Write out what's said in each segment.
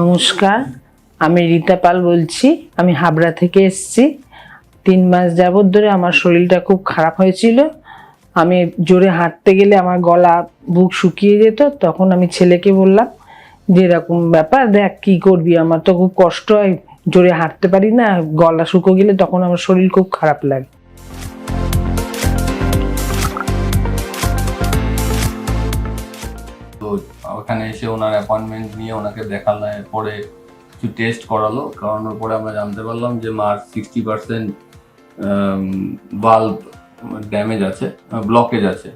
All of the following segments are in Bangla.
নমস্কার, আমি রিতা পাল বলছি। আমি হাবড়া থেকে এসেছি। 3 মাস যাবত ধরে আমার শরীরটা খুব খারাপ হয়েছিল। আমি জোরে হাঁটতে গেলে আমার গলা বুক শুকিয়ে যেত। তখন আমি ছেলেকে বললাম যে এরকম ব্যাপার, দেখ কি করবি, আমার তো খুব কষ্ট হয়, জোরে হাঁটতে পারি না, গলা শুকো গেলে তখন আমার শরীর খুব খারাপ লাগে। তো ওখানে এসে ওনার অ্যাপয়েন্টমেন্ট নিয়ে ওনাকে দেখানোর পরে কিছু টেস্ট করানোর পরে আমরা জানতে পারলাম যে মার 60% ভালভ ড্যামেজ আছে, ব্লকেজ আছে।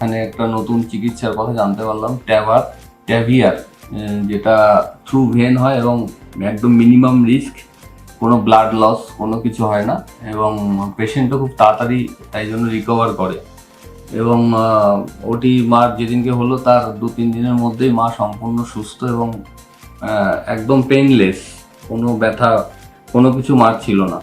এখানে একটা নতুন চিকিৎসার কথা জানতে পারলাম, ট্যাভিয়ার, যেটা থ্রু ভেন হয় এবং একদম মিনিমাম রিস্ক, কোনো ব্লাড লস কোনো কিছু হয় না এবং পেশেন্টও খুব তাড়াতাড়ি তাই জন্য রিকভার করে। এবং ওটি মার যেদিনকে হলো তার 2-3 দিনের মধ্যেই মা সম্পূর্ণ সুস্থ এবং একদম পেনলেস, কোনো ব্যথা কোনো কিছু মার ছিল না।